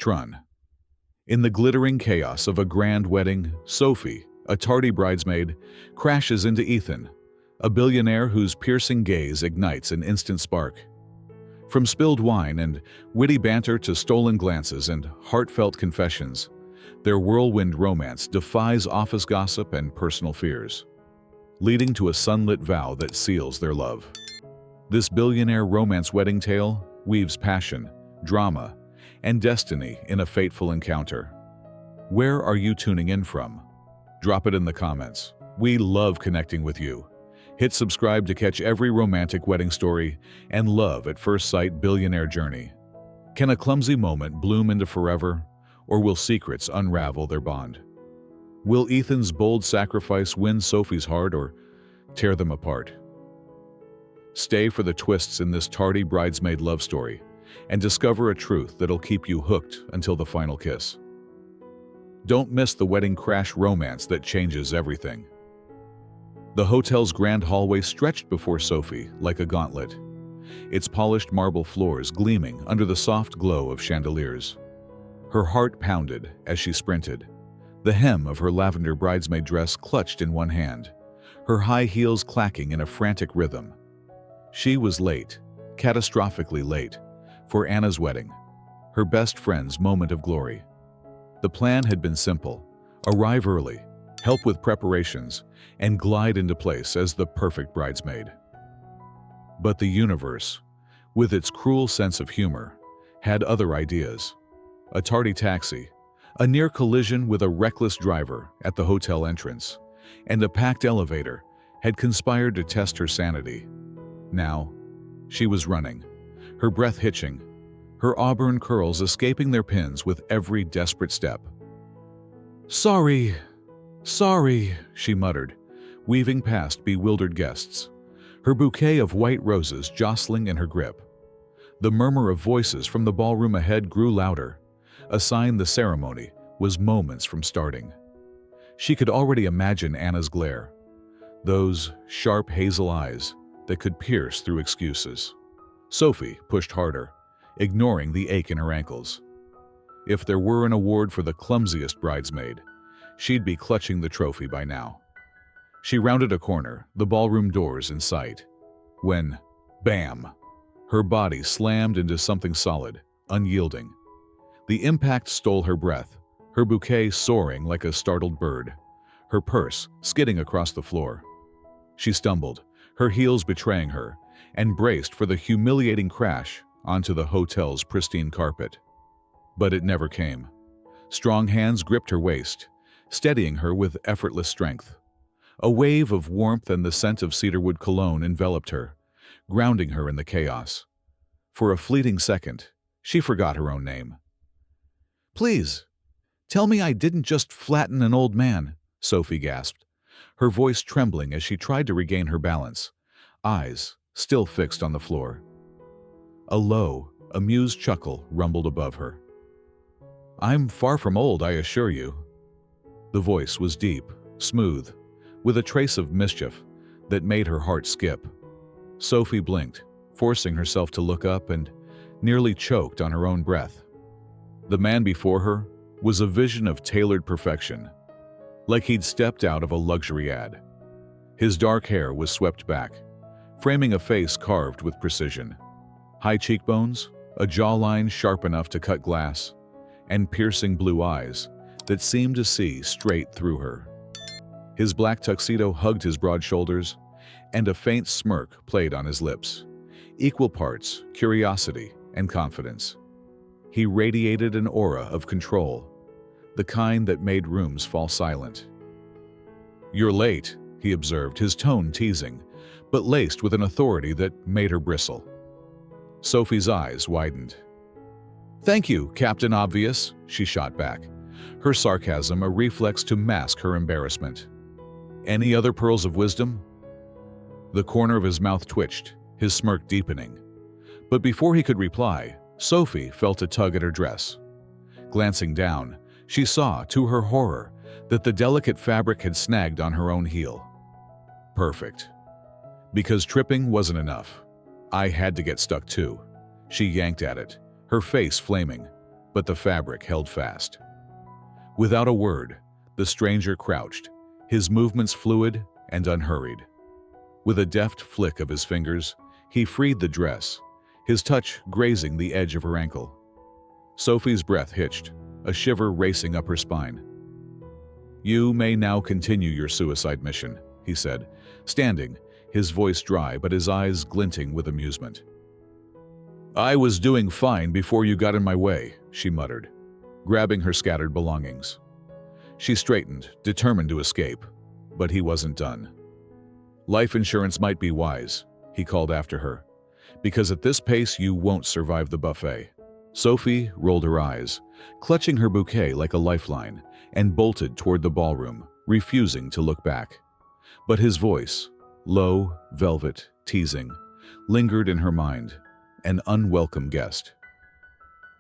Trun. In the glittering chaos of a grand wedding, Sophie, a tardy bridesmaid, crashes into Ethan, a billionaire whose piercing gaze ignites an instant spark. From spilled wine and witty banter to stolen glances and heartfelt confessions, their whirlwind romance defies office gossip and personal fears, leading to a sunlit vow that seals their love. This billionaire romance wedding tale weaves passion, drama, and destiny in a fateful encounter. Where are you tuning in from? Drop it in the comments. We love connecting with you. Hit subscribe to catch every romantic wedding story and love at first sight billionaire journey. Can a clumsy moment bloom into forever, or will secrets unravel their bond? Will Ethan's bold sacrifice win Sophie's heart or tear them apart? Stay for the twists in this tardy bridesmaid love story and discover a truth that'll keep you hooked until the final kiss. Don't miss the wedding crash romance that changes everything. The hotel's grand hallway stretched before Sophie like a gauntlet, its polished marble floors gleaming under the soft glow of chandeliers. Her heart pounded as she sprinted, the hem of her lavender bridesmaid dress clutched in one hand, her high heels clacking in a frantic rhythm. She was late, catastrophically late, for Anna's wedding, her best friend's moment of glory. The plan had been simple: arrive early, help with preparations, and glide into place as the perfect bridesmaid. But the universe, with its cruel sense of humor, had other ideas. A tardy taxi, a near collision with a reckless driver at the hotel entrance, and a packed elevator had conspired to test her sanity. Now, she was running, her breath hitching, her auburn curls escaping their pins with every desperate step. "Sorry, sorry," she muttered, weaving past bewildered guests, her bouquet of white roses jostling in her grip. The murmur of voices from the ballroom ahead grew louder, a sign the ceremony was moments from starting. She could already imagine Anna's glare, those sharp hazel eyes that could pierce through excuses. Sophie pushed harder, ignoring the ache in her ankles. If there were an award for the clumsiest bridesmaid, she'd be clutching the trophy by now. She rounded a corner, the ballroom doors in sight, when, bam, her body slammed into something solid, unyielding. The impact stole her breath, her bouquet soaring like a startled bird, her purse skidding across the floor. She stumbled, her heels betraying her, and braced for the humiliating crash onto the hotel's pristine carpet. But it never came. Strong hands gripped her waist, steadying her with effortless strength. A wave of warmth and the scent of cedarwood cologne enveloped her, grounding her in the chaos. For a fleeting second, she forgot her own name. "Please, tell me I didn't just flatten an old man," Sophie gasped, her voice trembling as she tried to regain her balance, eyes still fixed on the floor. A low, amused chuckle rumbled above her. "I'm far from old, I assure you." The voice was deep, smooth, with a trace of mischief that made her heart skip. Sophie blinked, forcing herself to look up, and nearly choked on her own breath. The man before her was a vision of tailored perfection, like he'd stepped out of a luxury ad. His dark hair was swept back, framing a face carved with precision. High cheekbones, a jawline sharp enough to cut glass, and piercing blue eyes that seemed to see straight through her. His black tuxedo hugged his broad shoulders, and a faint smirk played on his lips, equal parts curiosity and confidence. He radiated an aura of control, the kind that made rooms fall silent. "You're late," he observed, his tone teasing, but laced with an authority that made her bristle. Sophie's eyes widened. "Thank you, Captain Obvious," she shot back, her sarcasm a reflex to mask her embarrassment. "Any other pearls of wisdom?" The corner of his mouth twitched, his smirk deepening. But before he could reply, Sophie felt a tug at her dress. Glancing down, she saw, to her horror, that the delicate fabric had snagged on her own heel. Perfect. Because tripping wasn't enough. I had to get stuck too. She yanked at it, her face flaming. but the fabric held fast. Without a word, the stranger crouched, his movements fluid and unhurried. With a deft flick of his fingers, he freed the dress, his touch grazing the edge of her ankle. Sophie's breath hitched, a shiver racing up her spine. "You may now continue your suicide mission," he said, standing, his voice dry but his eyes glinting with amusement. "I was doing fine before you got in my way," she muttered, grabbing her scattered belongings. She straightened, determined to escape, but he wasn't done. "Life insurance might be wise," he called after her, "because at this pace you won't survive the buffet." Sophie rolled her eyes, clutching her bouquet like a lifeline, and bolted toward the ballroom, refusing to look back. But his voice, low, velvet, teasing, lingered in her mind, an unwelcome guest.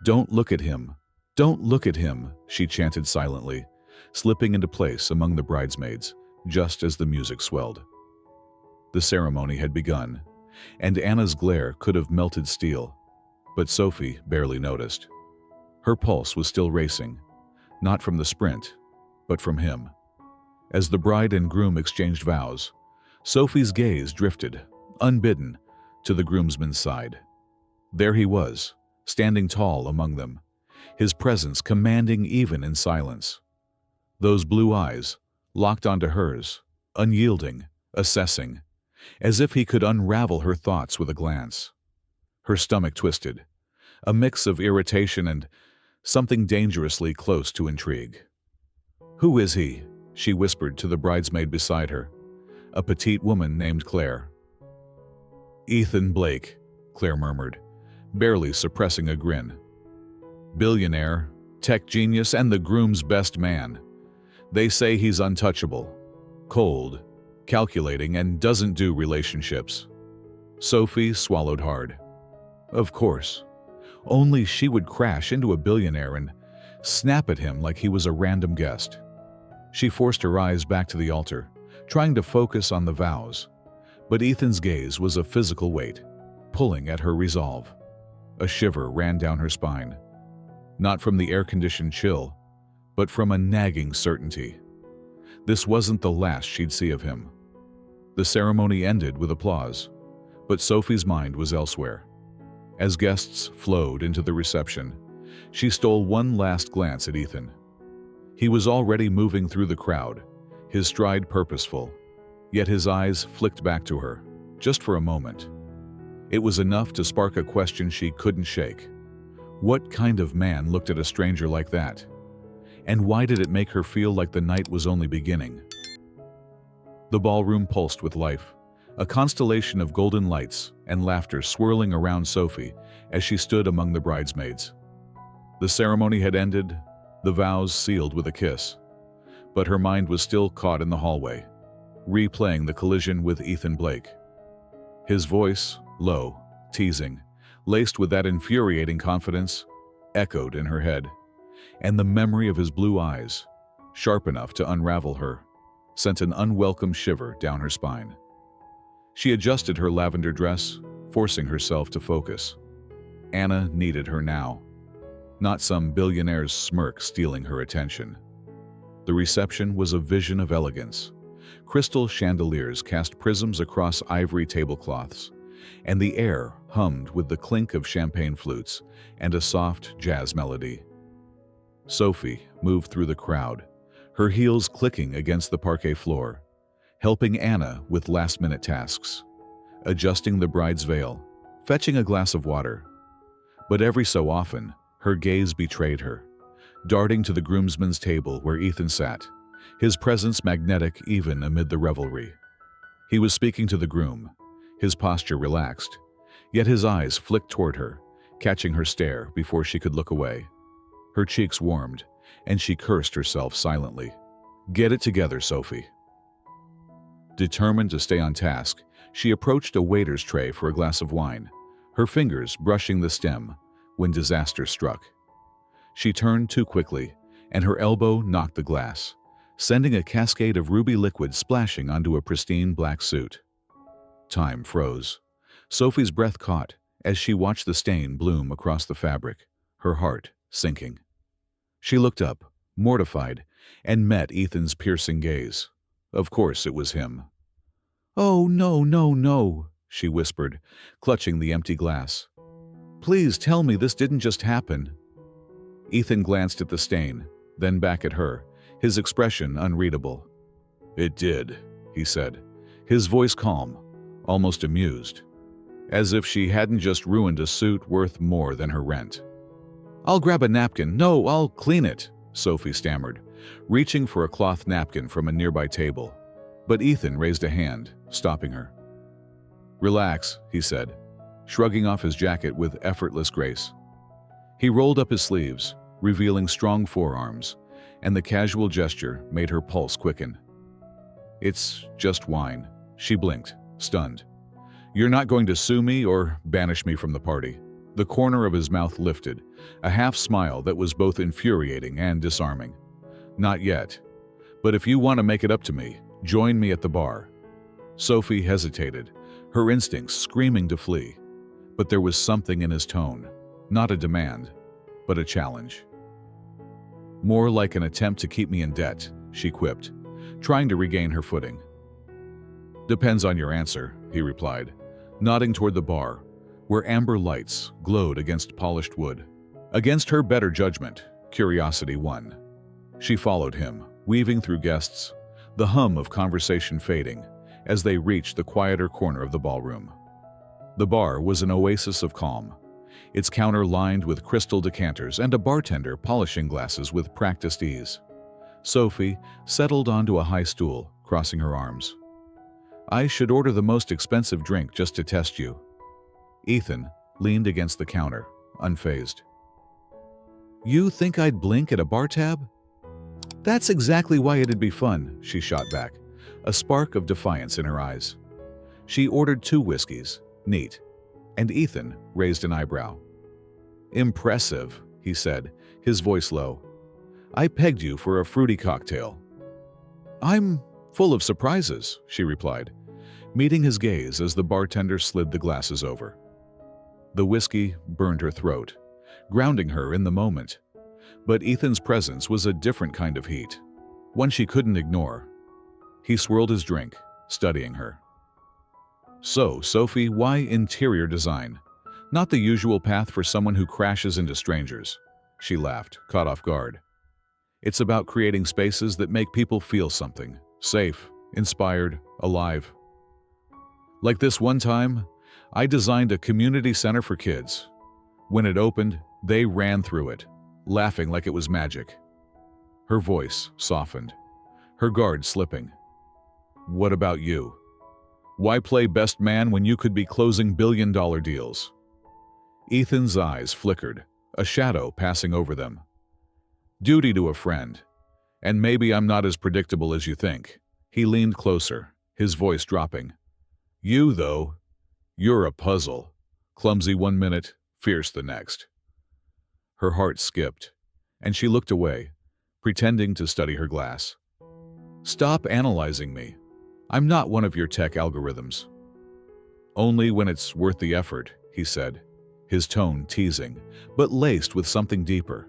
"Don't look at him. Don't look at him," she chanted silently, slipping into place among the bridesmaids, just as the music swelled. The ceremony had begun, and Anna's glare could have melted steel, but Sophie barely noticed. Her pulse was still racing, not from the sprint, but from him. As the bride and groom exchanged vows, Sophie's gaze drifted, unbidden, to the groomsman's side. There he was, standing tall among them, his presence commanding even in silence. Those blue eyes, locked onto hers, unyielding, assessing, as if he could unravel her thoughts with a glance. Her stomach twisted, a mix of irritation and something dangerously close to intrigue. "Who is he?" she whispered to the bridesmaid beside her, a petite woman named Claire. "Ethan Blake," Claire murmured, barely suppressing a grin. "Billionaire, tech genius, and the groom's best man. They say he's untouchable, cold, calculating, and doesn't do relationships." Sophie swallowed hard. Of course. Only she would crash into a billionaire and snap at him like he was a random guest. She forced her eyes back to the altar, trying to focus on the vows, but Ethan's gaze was a physical weight, pulling at her resolve. A shiver ran down her spine, not from the air-conditioned chill, but from a nagging certainty. This wasn't the last she'd see of him. The ceremony ended with applause, but Sophie's mind was elsewhere. As guests flowed into the reception, she stole one last glance at Ethan. He was already moving through the crowd, his stride purposeful, yet his eyes flicked back to her, just for a moment. It was enough to spark a question she couldn't shake. What kind of man looked at a stranger like that? And why did it make her feel like the night was only beginning? The ballroom pulsed with life, a constellation of golden lights and laughter swirling around Sophie as she stood among the bridesmaids. The ceremony had ended, the vows sealed with a kiss, but her mind was still caught in the hallway, replaying the collision with Ethan Blake. His voice, low, teasing, laced with that infuriating confidence, echoed in her head, and the memory of his blue eyes, sharp enough to unravel her, sent an unwelcome shiver down her spine. She adjusted her lavender dress, forcing herself to focus. Anna needed her now, not some billionaire's smirk stealing her attention. The reception was a vision of elegance. Crystal chandeliers cast prisms across ivory tablecloths, and the air hummed with the clink of champagne flutes and a soft jazz melody. Sophie moved through the crowd, her heels clicking against the parquet floor, helping Anna with last-minute tasks, adjusting the bride's veil, fetching a glass of water. But every so often, her gaze betrayed her, darting to the groomsman's table where Ethan sat, his presence magnetic even amid the revelry. He was speaking to the groom, his posture relaxed, yet his eyes flicked toward her, catching her stare before she could look away. Her cheeks warmed, and she cursed herself silently. "Get it together, Sophie." Determined to stay on task, she approached a waiter's tray for a glass of wine, her fingers brushing the stem when disaster struck. She turned too quickly, and her elbow knocked the glass, sending a cascade of ruby liquid splashing onto a pristine black suit. Time froze. Sophie's breath caught as she watched the stain bloom across the fabric, her heart sinking. She looked up, mortified, and met Ethan's piercing gaze. Of course it was him. "Oh, no, no, no," she whispered, clutching the empty glass. "Please tell me this didn't just happen." Ethan glanced at the stain, then back at her, his expression unreadable. "It did," he said, his voice calm, almost amused, as if she hadn't just ruined a suit worth more than her rent. "I'll grab a napkin. No, I'll clean it," Sophie stammered, reaching for a cloth napkin from a nearby table. But Ethan raised a hand, stopping her. "Relax," he said, shrugging off his jacket with effortless grace. He rolled up his sleeves, revealing strong forearms, and the casual gesture made her pulse quicken. "It's just wine," she blinked, stunned. "You're not going to sue me or banish me from the party." The corner of his mouth lifted, a half smile that was both infuriating and disarming. "Not yet. But if you want to make it up to me, join me at the bar." Sophie hesitated, her instincts screaming to flee. But there was something in his tone, not a demand, but a challenge. "More like an attempt to keep me in debt," she quipped, trying to regain her footing. "Depends on your answer," he replied, nodding toward the bar, where amber lights glowed against polished wood. Against her better judgment, curiosity won. She followed him, weaving through guests, the hum of conversation fading as they reached the quieter corner of the ballroom. The bar was an oasis of calm, its counter lined with crystal decanters and a bartender polishing glasses with practiced ease. Sophie settled onto a high stool, crossing her arms. "I should order the most expensive drink just to test you." Ethan leaned against the counter, unfazed. "You think I'd blink at a bar tab?" "That's exactly why it'd be fun," she shot back, a spark of defiance in her eyes. She ordered 2 whiskeys, neat, and Ethan raised an eyebrow. "Impressive," he said, his voice low. "I pegged you for a fruity cocktail." "I'm full of surprises," she replied, meeting his gaze as the bartender slid the glasses over. The whiskey burned her throat, grounding her in the moment. But Ethan's presence was a different kind of heat, one she couldn't ignore. He swirled his drink, studying her. "So, Sophie, why interior design? Not the usual path for someone who crashes into strangers." She laughed, caught off guard. "It's about creating spaces that make people feel something, safe, inspired, alive. Like this one time, I designed a community center for kids. When it opened, they ran through it, laughing like it was magic." Her voice softened, her guard slipping. "What about you? Why play best man when you could be closing billion-dollar deals?" Ethan's eyes flickered, a shadow passing over them. "Duty to a friend. And maybe I'm not as predictable as you think." He leaned closer, his voice dropping. "You, though, you're a puzzle. Clumsy one minute, fierce the next." Her heart skipped, and she looked away, pretending to study her glass. "Stop analyzing me. I'm not one of your tech algorithms." "Only when it's worth the effort," he said, his tone teasing, but laced with something deeper,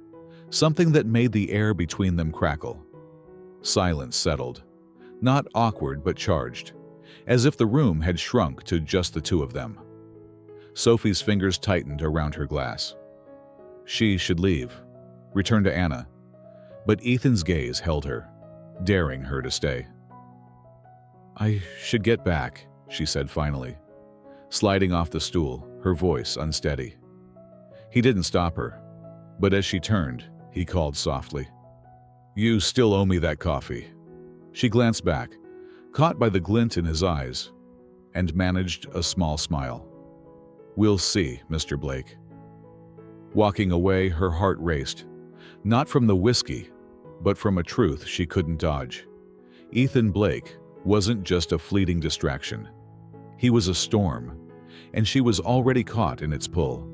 something that made the air between them crackle. Silence settled, not awkward but charged, as if the room had shrunk to just the 2 of them. Sophie's fingers tightened around her glass. She should leave, return to Anna, but Ethan's gaze held her, daring her to stay. "I should get back," she said finally, sliding off the stool, her voice unsteady. He didn't stop her, but as she turned, he called softly, "You still owe me that coffee." She glanced back, caught by the glint in his eyes, and managed a small smile. "We'll see, Mr. Blake." Walking away, her heart raced, not from the whiskey, but from a truth she couldn't dodge. Ethan Blake wasn't just a fleeting distraction. He was a storm, and she was already caught in its pull.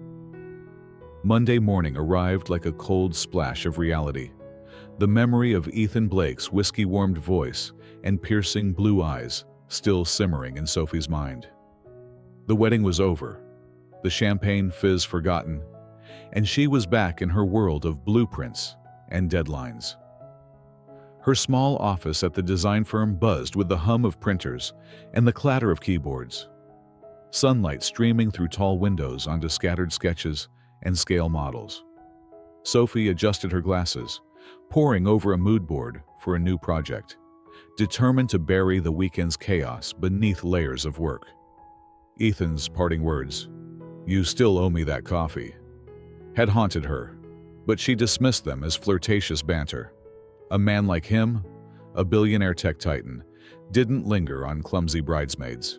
Monday morning arrived like a cold splash of reality. The memory of Ethan Blake's whiskey-warmed voice and piercing blue eyes still simmering in Sophie's mind. The wedding was over, the champagne fizz forgotten, and she was back in her world of blueprints and deadlines. Her small office at the design firm buzzed with the hum of printers and the clatter of keyboards. Sunlight streaming through tall windows onto scattered sketches and scale models. Sophie adjusted her glasses, poring over a mood board for a new project, determined to bury the weekend's chaos beneath layers of work. Ethan's parting words, "You still owe me that coffee," had haunted her, but she dismissed them as flirtatious banter. A man like him, a billionaire tech titan, didn't linger on clumsy bridesmaids.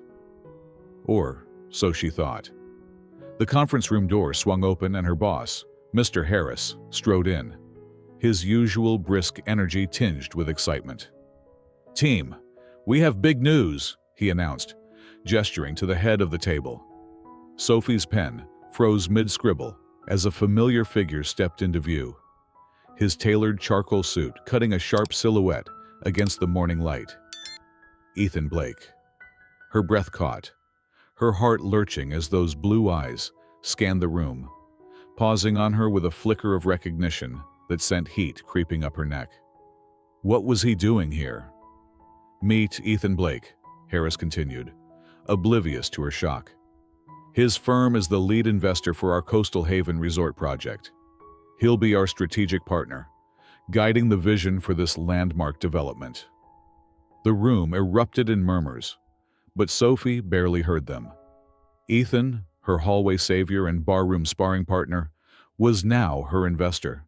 Or so she thought. The conference room door swung open and her boss, Mr. Harris, strode in, his usual brisk energy tinged with excitement. "Team, we have big news," he announced, gesturing to the head of the table. Sophie's pen froze mid-scribble as a familiar figure stepped into view, his tailored charcoal suit cutting a sharp silhouette against the morning light. Ethan Blake. Her breath caught, her heart lurching as those blue eyes scanned the room, pausing on her with a flicker of recognition that sent heat creeping up her neck. What was he doing here? "Meet Ethan Blake," Harris continued, oblivious to her shock. "His firm is the lead investor for our Coastal Haven resort project. He'll be our strategic partner, guiding the vision for this landmark development." The room erupted in murmurs, but Sophie barely heard them. Ethan, her hallway savior and barroom sparring partner, was now her investor.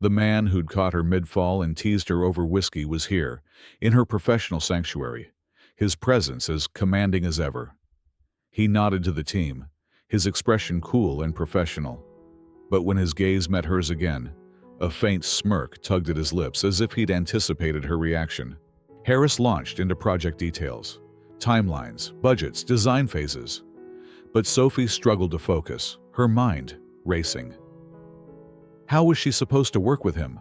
The man who'd caught her mid-fall and teased her over whiskey was here, in her professional sanctuary, his presence as commanding as ever. He nodded to the team, his expression cool and professional. But when his gaze met hers again, a faint smirk tugged at his lips as if he'd anticipated her reaction. Harris launched into project details, timelines, budgets, design phases. But Sophie struggled to focus, her mind racing. How was she supposed to work with him?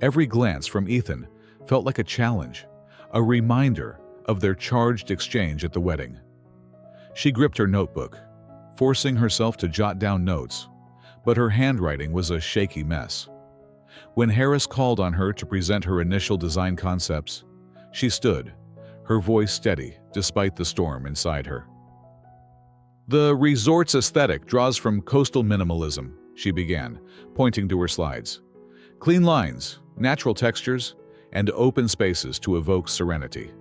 Every glance from Ethan felt like a challenge, a reminder of their charged exchange at the wedding. She gripped her notebook, forcing herself to jot down notes, but her handwriting was a shaky mess. When Harris called on her to present her initial design concepts, she stood, her voice steady despite the storm inside her. "The resort's aesthetic draws from coastal minimalism," she began, pointing to her slides. "Clean lines, natural textures, and open spaces to evoke serenity."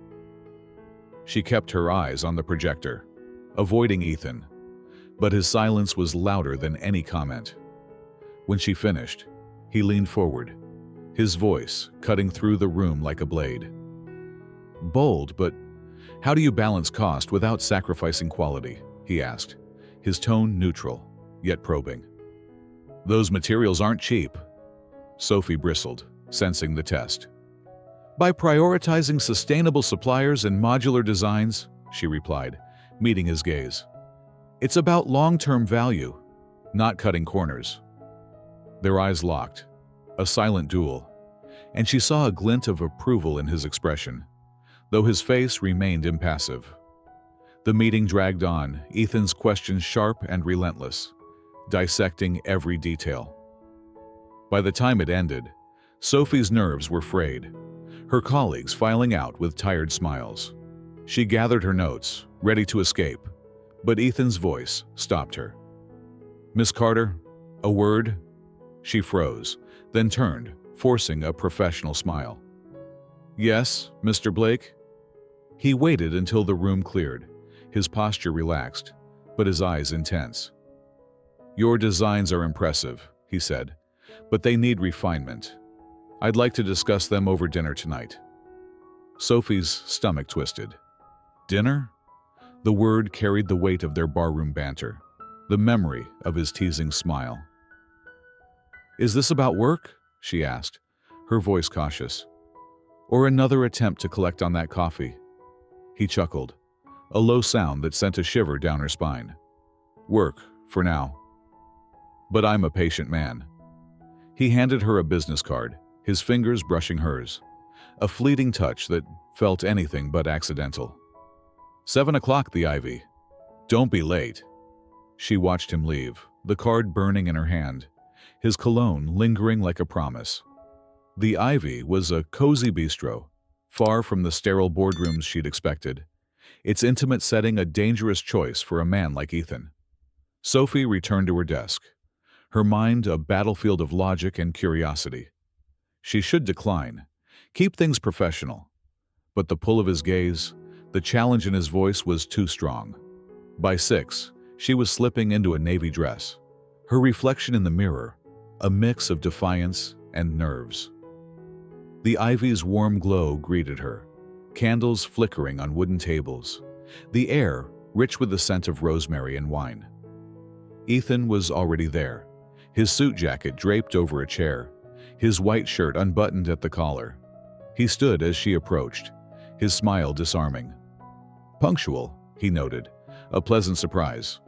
She kept her eyes on the projector, avoiding Ethan, but his silence was louder than any comment. When she finished, he leaned forward, his voice cutting through the room like a blade. "Bold, but how do you balance cost without sacrificing quality?" he asked, his tone neutral, yet probing. "Those materials aren't cheap." Sophie bristled, sensing the test. "By prioritizing sustainable suppliers and modular designs," she replied, meeting his gaze. "It's about long-term value, not cutting corners." Their eyes locked, a silent duel, and she saw a glint of approval in his expression, though his face remained impassive. The meeting dragged on, Ethan's questions sharp and relentless, dissecting every detail. By the time it ended, Sophie's nerves were frayed, her colleagues filing out with tired smiles. She gathered her notes, ready to escape, but Ethan's voice stopped her. "Miss Carter, a word?" She froze, then turned, forcing a professional smile. "Yes, Mr. Blake?" He waited until the room cleared, his posture relaxed, but his eyes intense. "Your designs are impressive," he said, "but they need refinement. I'd like to discuss them over dinner tonight." Sophie's stomach twisted. Dinner? The word carried the weight of their barroom banter, the memory of his teasing smile. "Is this about work?" she asked, her voice cautious. "Or another attempt to collect on that coffee?" He chuckled, a low sound that sent a shiver down her spine. "Work, for now. But I'm a patient man." He handed her a business card, his fingers brushing hers, a fleeting touch that felt anything but accidental. 7 o'clock, the Ivy. Don't be late." She watched him leave, the card burning in her hand, his cologne lingering like a promise. The Ivy was a cozy bistro, far from the sterile boardrooms she'd expected, its intimate setting a dangerous choice for a man like Ethan. Sophie returned to her desk, her mind a battlefield of logic and curiosity. She should decline, keep things professional, but the pull of his gaze, the challenge in his voice was too strong. By 6, she was slipping into a navy dress, her reflection in the mirror, a mix of defiance and nerves. The Ivy's warm glow greeted her, candles flickering on wooden tables, the air rich with the scent of rosemary and wine. Ethan was already there, his suit jacket draped over a chair, his white shirt unbuttoned at the collar. He stood as she approached, his smile disarming. Punctual, he noted, a pleasant surprise.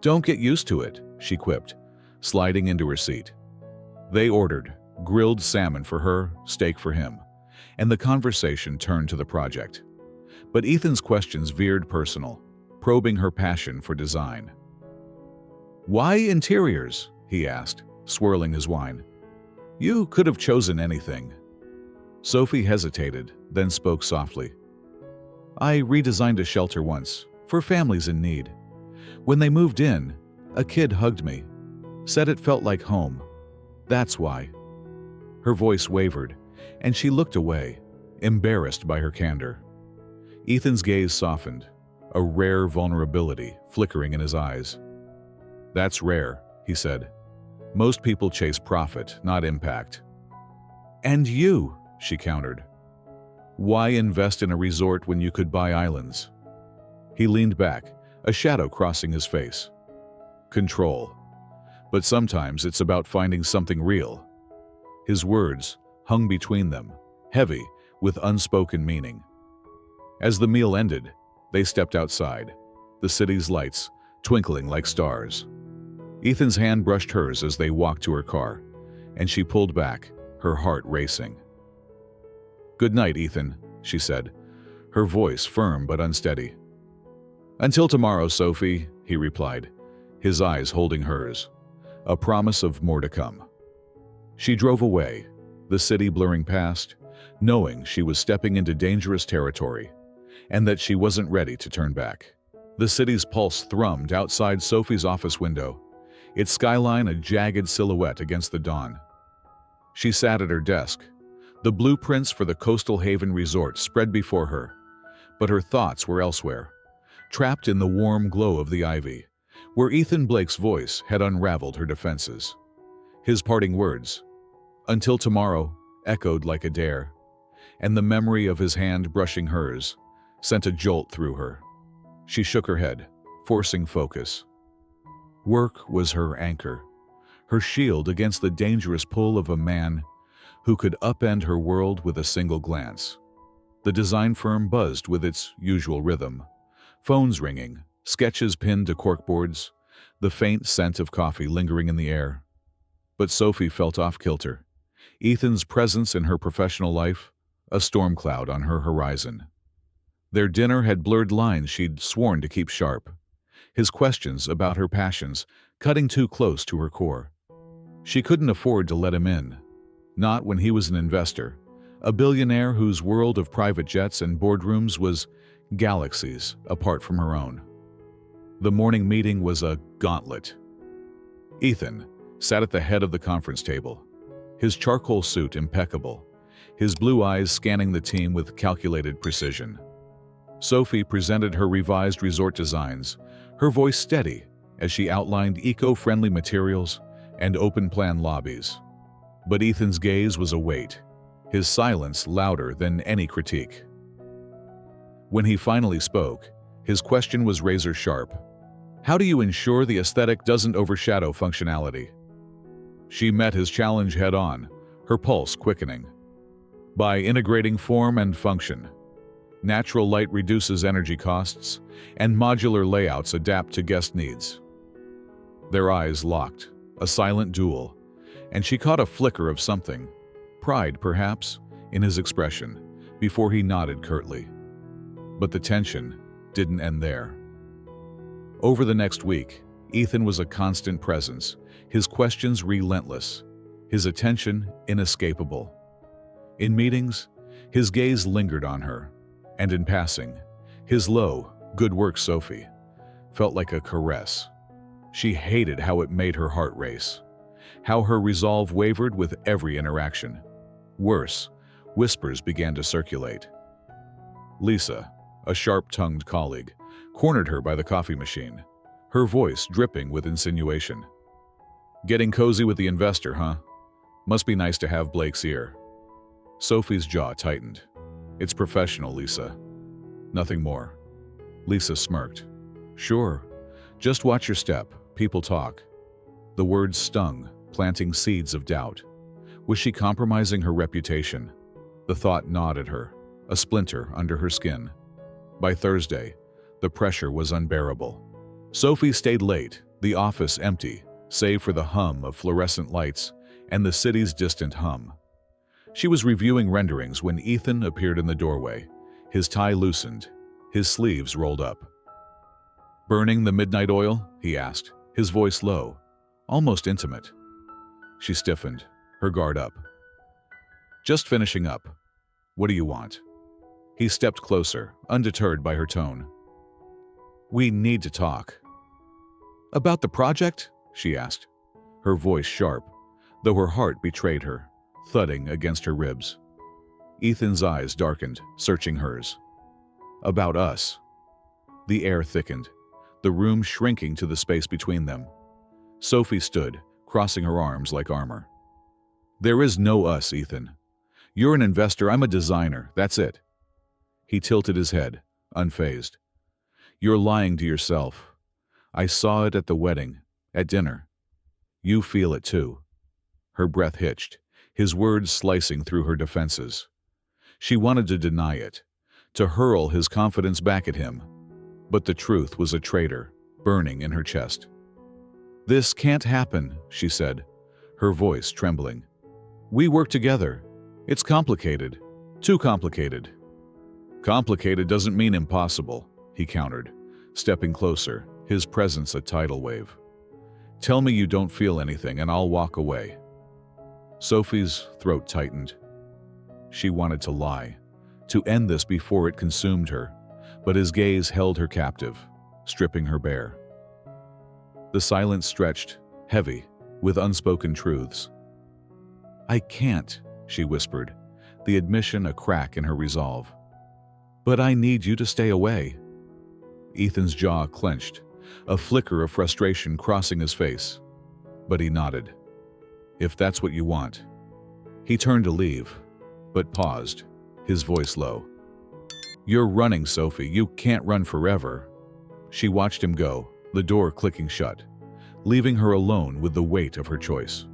"Don't get used to it," she quipped, sliding into her seat. They ordered grilled salmon for her, steak for him, and the conversation turned to the project. But Ethan's questions veered personal, probing her passion for design. "Why interiors?" he asked, swirling his wine. "You could have chosen anything." Sophie hesitated, then spoke softly. "I redesigned a shelter once, for families in need. When they moved in, a kid hugged me, said it felt like home. That's why." Her voice wavered, and she looked away, embarrassed by her candor. Ethan's gaze softened, a rare vulnerability flickering in his eyes. "That's rare," he said. "Most people chase profit, not impact." "And you," she countered. "Why invest in a resort when you could buy islands?" He leaned back, a shadow crossing his face. "Control. But sometimes it's about finding something real." His words hung between them, heavy with unspoken meaning. As the meal ended, they stepped outside, the city's lights twinkling like stars. Ethan's hand brushed hers as they walked to her car, and she pulled back, her heart racing. "Good night, Ethan," she said, her voice firm but unsteady. "Until tomorrow, Sophie," he replied, his eyes holding hers, a promise of more to come. She drove away, the city blurring past, knowing she was stepping into dangerous territory, and that she wasn't ready to turn back. The city's pulse thrummed outside Sophie's office window, its skyline a jagged silhouette against the dawn. She sat at her desk, the blueprints for the coastal haven resort spread before her, but her thoughts were elsewhere, trapped in the warm glow of the Ivy, where Ethan Blake's voice had unraveled her defenses. His parting words, "Until tomorrow," echoed like a dare, and the memory of his hand brushing hers sent a jolt through her. She shook her head, forcing focus. Work was her anchor, her shield against the dangerous pull of a man who could upend her world with a single glance. The design firm buzzed with its usual rhythm, phones ringing, sketches pinned to corkboards, the faint scent of coffee lingering in the air. But Sophie felt off-kilter, Ethan's presence in her professional life, a storm cloud on her horizon. Their dinner had blurred lines she'd sworn to keep sharp, his questions about her passions cutting too close to her core. She couldn't afford to let him in, not when he was an investor, a billionaire whose world of private jets and boardrooms was galaxies apart from her own. The morning meeting was a gauntlet. Ethan sat at the head of the conference table, his charcoal suit impeccable, his blue eyes scanning the team with calculated precision. Sophie presented her revised resort designs, her voice steady as she outlined eco-friendly materials and open-plan lobbies. But Ethan's gaze was a weight, his silence louder than any critique. When he finally spoke, his question was razor-sharp. How do you ensure the aesthetic doesn't overshadow functionality? She met his challenge head-on, her pulse quickening. By integrating form and function. Natural light reduces energy costs, and modular layouts adapt to guest needs. Their eyes locked, a silent duel, and she caught a flicker of something, pride perhaps, in his expression, before he nodded curtly. But the tension didn't end there. Over the next week, Ethan was a constant presence, his questions relentless, his attention inescapable. In meetings, his gaze lingered on her, and in passing, his low, "Good work, Sophie," felt like a caress. She hated how it made her heart race, how her resolve wavered with every interaction. Worse, whispers began to circulate. Lisa, a sharp-tongued colleague, cornered her by the coffee machine, her voice dripping with insinuation. "Getting cozy with the investor, huh? Must be nice to have Blake's ear." Sophie's jaw tightened. "It's professional, Lisa. Nothing more." Lisa smirked. "Sure. Just watch your step. People talk." The words stung, planting seeds of doubt. Was she compromising her reputation? The thought gnawed at her, a splinter under her skin. By Thursday, the pressure was unbearable. Sophie stayed late, the office empty, save for the hum of fluorescent lights and the city's distant hum. She was reviewing renderings when Ethan appeared in the doorway, his tie loosened, his sleeves rolled up. "Burning the midnight oil?" he asked, his voice low, almost intimate. She stiffened, her guard up. "Just finishing up. What do you want?" He stepped closer, undeterred by her tone. "We need to talk." "About the project?" she asked, her voice sharp, though her heart betrayed her, thudding against her ribs. Ethan's eyes darkened, searching hers. "About us." The air thickened, the room shrinking to the space between them. Sophie stood, crossing her arms like armor. "There is no us, Ethan. You're an investor, I'm a designer, that's it." He tilted his head, unfazed. "You're lying to yourself. I saw it at the wedding, at dinner. You feel it too." Her breath hitched, his words slicing through her defenses. She wanted to deny it, to hurl his confidence back at him, but the truth was a traitor, burning in her chest. "This can't happen," she said, her voice trembling. "We work together. It's complicated. Too complicated." "Complicated doesn't mean impossible," he countered, stepping closer, his presence a tidal wave. "Tell me you don't feel anything and I'll walk away." Sophie's throat tightened. She wanted to lie, to end this before it consumed her, but his gaze held her captive, stripping her bare. The silence stretched, heavy, with unspoken truths. "I can't," she whispered, the admission a crack in her resolve. "But I need you to stay away." Ethan's jaw clenched, a flicker of frustration crossing his face. But he nodded. "If that's what you want." He turned to leave, but paused, his voice low. "You're running, Sophie. You can't run forever." She watched him go, the door clicking shut, leaving her alone with the weight of her choice.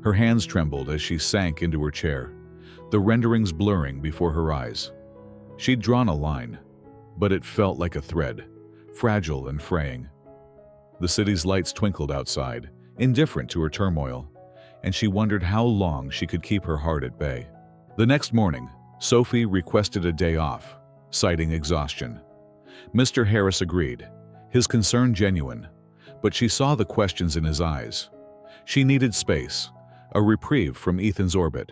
Her hands trembled as she sank into her chair, the renderings blurring before her eyes. She'd drawn a line, but it felt like a thread, fragile and fraying. The city's lights twinkled outside, indifferent to her turmoil, and she wondered how long she could keep her heart at bay. The next morning, Sophie requested a day off, citing exhaustion. Mr. Harris agreed, his concern genuine, but she saw the questions in his eyes. She needed space, a reprieve from Ethan's orbit.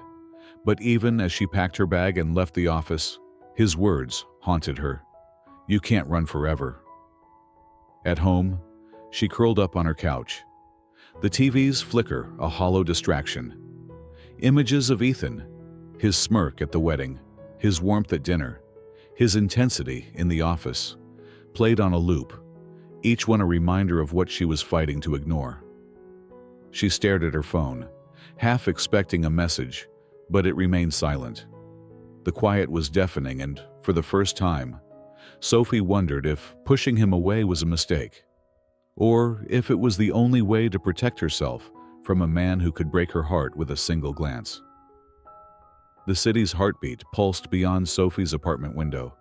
But even as she packed her bag and left the office, his words haunted her. "You can't run forever." At home, she curled up on her couch. The TV's flicker, a hollow distraction. Images of Ethan, his smirk at the wedding, his warmth at dinner, his intensity in the office, played on a loop, each one a reminder of what she was fighting to ignore. She stared at her phone, half expecting a message, but it remained silent. The quiet was deafening, and, for the first time, Sophie wondered if pushing him away was a mistake, or if it was the only way to protect herself from a man who could break her heart with a single glance. The city's heartbeat pulsed beyond Sophie's apartment window,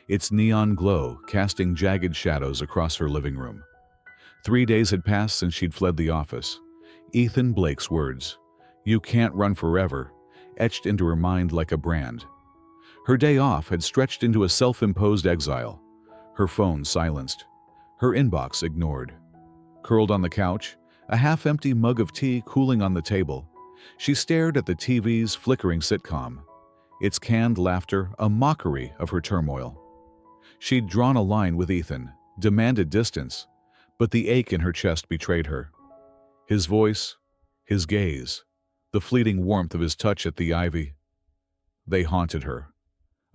its neon glow casting jagged shadows across her living room. 3 days had passed since she'd fled the office. Ethan Blake's words, "You can't run forever," etched into her mind like a brand. Her day off had stretched into a self-imposed exile, her phone silenced, her inbox ignored. Curled on the couch, a half-empty mug of tea cooling on the table, she stared at the TV's flickering sitcom, its canned laughter a mockery of her turmoil. She'd drawn a line with Ethan, demanded distance, but the ache in her chest betrayed her. His voice, his gaze, the fleeting warmth of his touch at the ivy, they haunted her,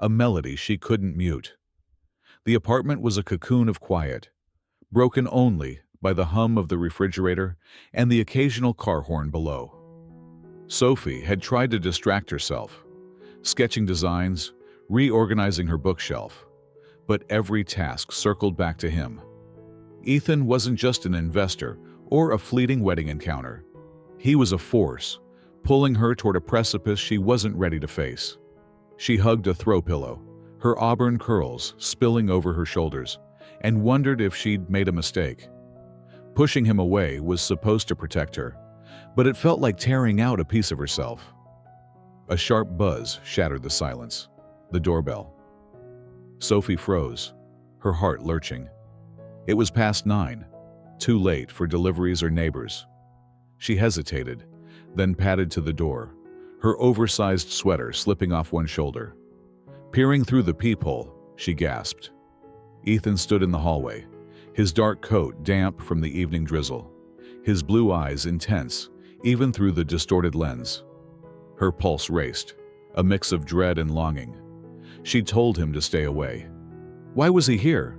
a melody she couldn't mute. The apartment was a cocoon of quiet, broken only by the hum of the refrigerator and the occasional car horn below. Sophie had tried to distract herself, sketching designs, reorganizing her bookshelf, but every task circled back to him. Ethan wasn't just an investor or a fleeting wedding encounter. He was a force, pulling her toward a precipice she wasn't ready to face. She hugged a throw pillow, her auburn curls spilling over her shoulders, and wondered if she'd made a mistake. Pushing him away was supposed to protect her, but it felt like tearing out a piece of herself. A sharp buzz shattered the silence. The doorbell. Sophie froze, her heart lurching. It was past 9, too late for deliveries or neighbors. She hesitated, then padded to the door, her oversized sweater slipping off one shoulder. Peering through the peephole, she gasped. Ethan stood in the hallway, his dark coat damp from the evening drizzle, his blue eyes intense, even through the distorted lens. Her pulse raced, a mix of dread and longing. She'd told him to stay away. Why was he here?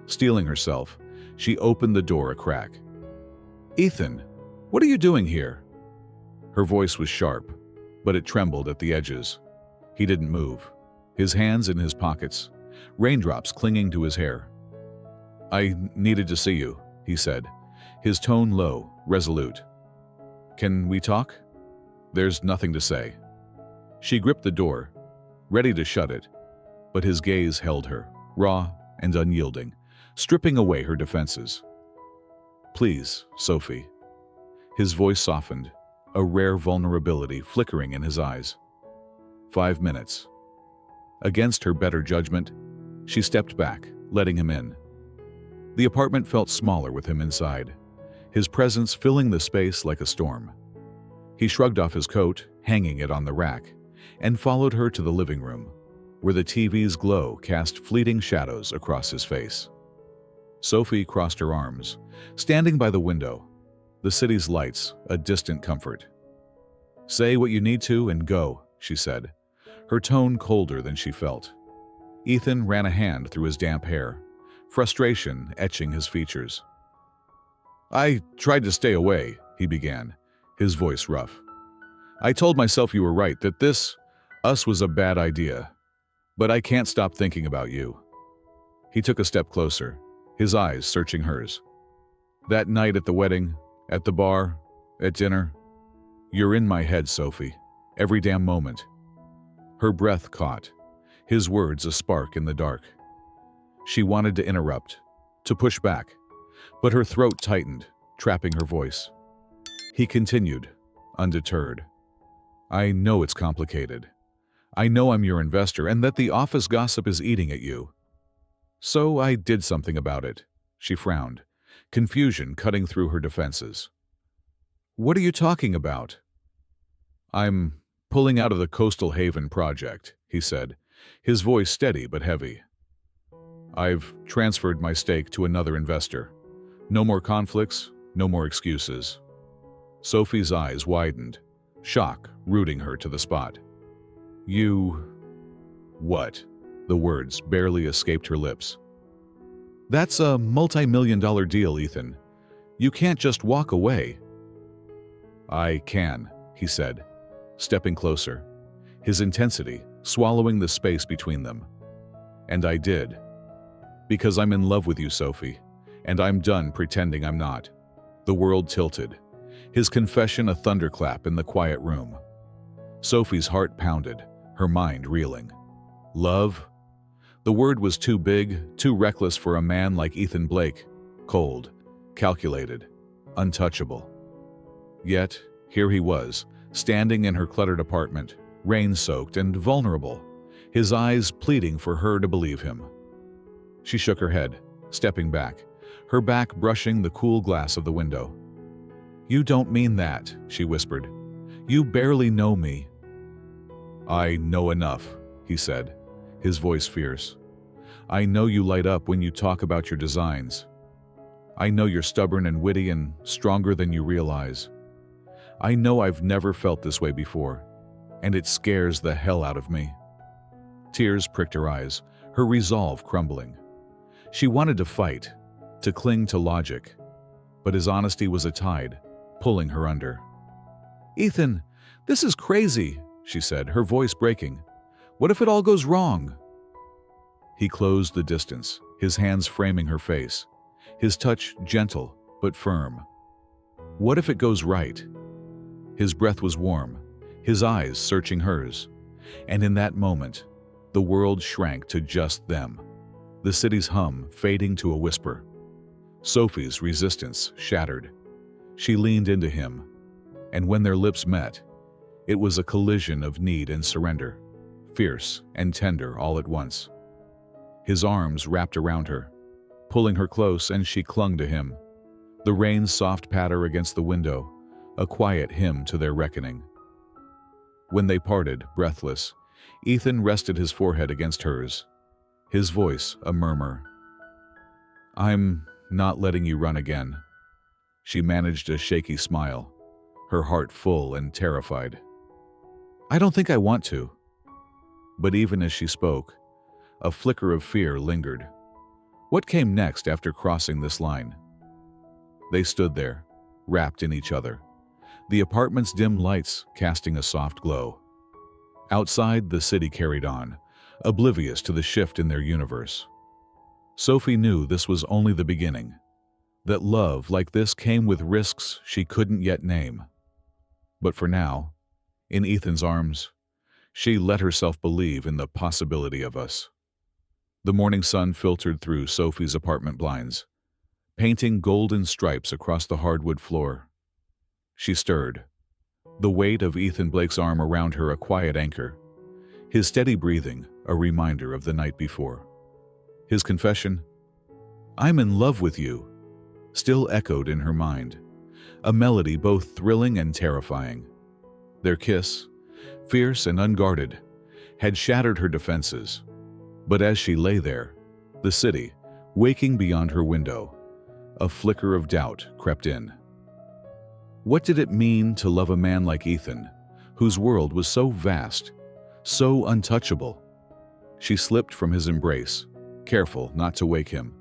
Steeling herself, she opened the door a crack. "Ethan, what are you doing here?" Her voice was sharp, but it trembled at the edges. He didn't move, his hands in his pockets, raindrops clinging to his hair. "I needed to see you," he said, his tone low, resolute. "Can we talk?" "There's nothing to say." She gripped the door, ready to shut it, but his gaze held her, raw and unyielding, stripping away her defenses. "Please, Sophie." His voice softened, a rare vulnerability flickering in his eyes. 5 minutes. Against her better judgment, she stepped back, letting him in. The apartment felt smaller with him inside, his presence filling the space like a storm. He shrugged off his coat, hanging it on the rack, and followed her to the living room, where the TV's glow cast fleeting shadows across his face. Sophie crossed her arms, standing by the window, the city's lights a distant comfort. "Say what you need to and go," she said, her tone colder than she felt. Ethan ran a hand through his damp hair, frustration etching his features. "I tried to stay away," he began, his voice rough. "I told myself you were right, that us was a bad idea. But I can't stop thinking about you." He took a step closer, his eyes searching hers. "That night at the wedding, at the bar, at dinner, you're in my head, Sophie, every damn moment." Her breath caught, his words a spark in the dark. She wanted to interrupt, to push back, but her throat tightened, trapping her voice. He continued, undeterred. "I know it's complicated. I know I'm your investor and that the office gossip is eating at you. So I did something about it." She frowned, confusion cutting through her defenses. "What are you talking about?" "I'm pulling out of the Coastal Haven project," he said, his voice steady but heavy. "I've transferred my stake to another investor. No more conflicts, no more excuses." Sophie's eyes widened, shock rooting her to the spot. "You... what?" The words barely escaped her lips. "That's a multi-million-dollar deal, Ethan. You can't just walk away." "I can," he said, stepping closer, his intensity swallowing the space between them. "And I did. Because I'm in love with you, Sophie, and I'm done pretending I'm not." The world tilted, his confession a thunderclap in the quiet room. Sophie's heart pounded, her mind reeling. Love? The word was too big, too reckless for a man like Ethan Blake, cold, calculated, untouchable. Yet, here he was, standing in her cluttered apartment, rain-soaked and vulnerable, his eyes pleading for her to believe him. She shook her head, stepping back, her back brushing the cool glass of the window. "You don't mean that," she whispered. "You barely know me." "I know enough," he said, his voice fierce. "I know you light up when you talk about your designs. I know you're stubborn and witty and stronger than you realize. I know I've never felt this way before, and it scares the hell out of me." Tears pricked her eyes, her resolve crumbling. She wanted to fight, to cling to logic, but his honesty was a tide, pulling her under. "Ethan, this is crazy," she said, her voice breaking. "What if it all goes wrong?" He closed the distance, his hands framing her face, his touch gentle but firm. "What if it goes right?" His breath was warm, his eyes searching hers, and in that moment, the world shrank to just them, the city's hum fading to a whisper. Sophie's resistance shattered. She leaned into him, and when their lips met, it was a collision of need and surrender, fierce and tender all at once. His arms wrapped around her, pulling her close, and she clung to him. The rain's soft patter against the window, a quiet hymn to their reckoning. When they parted, breathless, Ethan rested his forehead against hers, his voice a murmur. "I'm not letting you run again." She managed a shaky smile, her heart full and terrified. "I don't think I want to." But even as she spoke, a flicker of fear lingered. What came next after crossing this line? They stood there, wrapped in each other, the apartment's dim lights casting a soft glow. Outside, the city carried on, oblivious to the shift in their universe. Sophie knew this was only the beginning, that love like this came with risks she couldn't yet name. But for now, in Ethan's arms, she let herself believe in the possibility of us. The morning sun filtered through Sophie's apartment blinds, painting golden stripes across the hardwood floor. She stirred, the weight of Ethan Blake's arm around her a quiet anchor, his steady breathing a reminder of the night before. His confession, "I'm in love with you," still echoed in her mind, a melody both thrilling and terrifying. Their kiss, fierce and unguarded, had shattered her defenses. But as she lay there, the city, waking beyond her window, a flicker of doubt crept in. What did it mean to love a man like Ethan, whose world was so vast, so untouchable? She slipped from his embrace, careful not to wake him,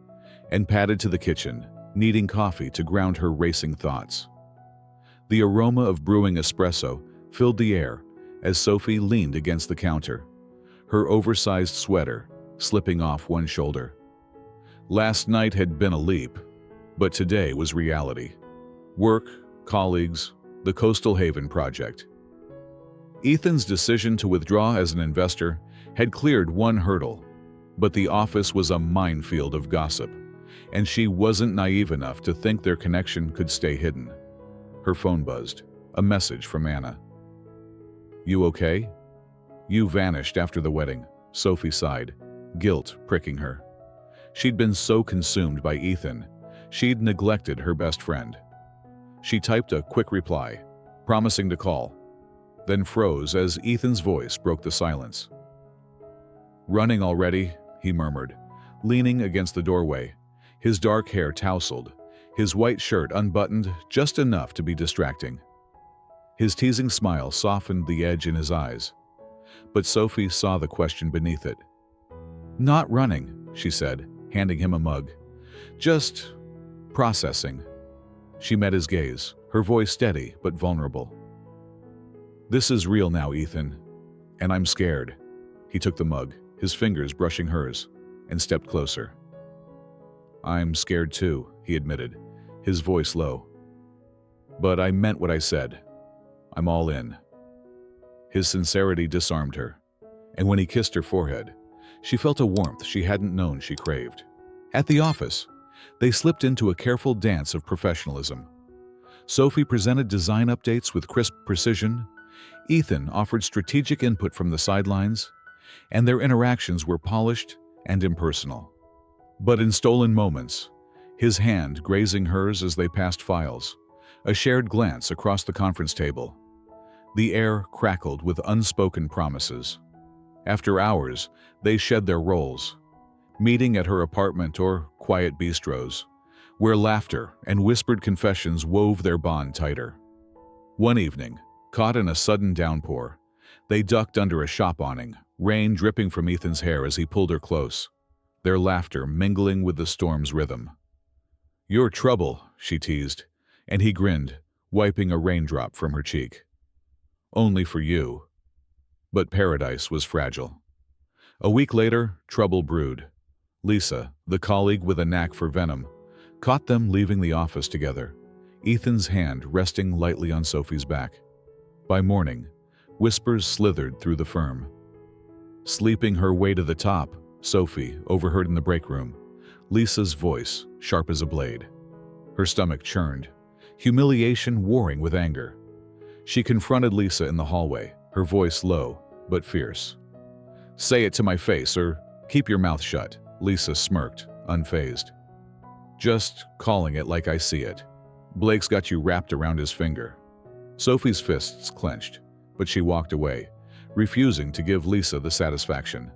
and padded to the kitchen, needing coffee to ground her racing thoughts. The aroma of brewing espresso filled the air as Sophie leaned against the counter, her oversized sweater slipping off one shoulder. Last night had been a leap, but today was reality. Work, colleagues, the Coastal Haven project. Ethan's decision to withdraw as an investor had cleared one hurdle, but the office was a minefield of gossip, and she wasn't naive enough to think their connection could stay hidden. Her phone buzzed, a message from Anna. "You okay?" "You vanished after the wedding," Sophie sighed, guilt pricking her. She'd been so consumed by Ethan, she'd neglected her best friend. She typed a quick reply, promising to call, then froze as Ethan's voice broke the silence. "Running already?" he murmured, leaning against the doorway, his dark hair tousled, his white shirt unbuttoned just enough to be distracting. His teasing smile softened the edge in his eyes, but Sophie saw the question beneath it. "Not running," she said, handing him a mug. "Just processing." She met his gaze, her voice steady but vulnerable. "This is real now, Ethan, and I'm scared." He took the mug, his fingers brushing hers, and stepped closer. "I'm scared too," he admitted, his voice low. "But I meant what I said. I'm all in." His sincerity disarmed her, and when he kissed her forehead, she felt a warmth she hadn't known she craved. At the office, they slipped into a careful dance of professionalism. Sophie presented design updates with crisp precision, Ethan offered strategic input from the sidelines, and their interactions were polished and impersonal. But in stolen moments, his hand grazing hers as they passed files, a shared glance across the conference table. The air crackled with unspoken promises. After hours, they shed their roles, meeting at her apartment or quiet bistros, where laughter and whispered confessions wove their bond tighter. One evening, caught in a sudden downpour, they ducked under a shop awning, rain dripping from Ethan's hair as he pulled her close, their laughter mingling with the storm's rhythm. "You're trouble," she teased, and he grinned, wiping a raindrop from her cheek. "Only for you." But paradise was fragile. A week later, trouble brewed. Lisa, the colleague with a knack for venom, caught them leaving the office together, Ethan's hand resting lightly on Sophie's back. By morning, whispers slithered through the firm. Sleeping her way to the top, Sophie overheard in the break room, Lisa's voice sharp as a blade. Her stomach churned, humiliation warring with anger. She confronted Lisa in the hallway, her voice low but fierce. "Say it to my face or keep your mouth shut," Lisa smirked, unfazed. "Just calling it like I see it. Blake's got you wrapped around his finger." Sophie's fists clenched, but she walked away, refusing to give Lisa the satisfaction.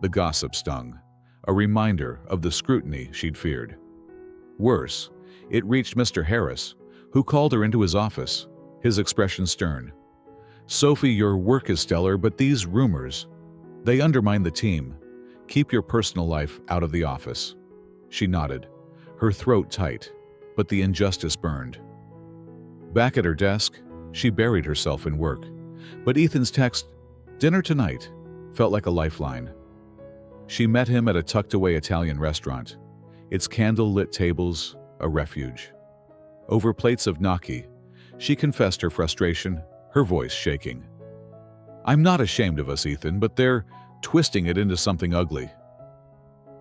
The gossip stung, a reminder of the scrutiny she'd feared. Worse, it reached Mr. Harris, who called her into his office, his expression stern. "Sophie, your work is stellar, but these rumors, they undermine the team. Keep your personal life out of the office." She nodded, her throat tight, but the injustice burned. Back at her desk, she buried herself in work, but Ethan's text, "Dinner tonight," felt like a lifeline. She met him at a tucked-away Italian restaurant, its candle-lit tables a refuge. Over plates of gnocchi, she confessed her frustration, her voice shaking. "I'm not ashamed of us, Ethan, but they're twisting it into something ugly."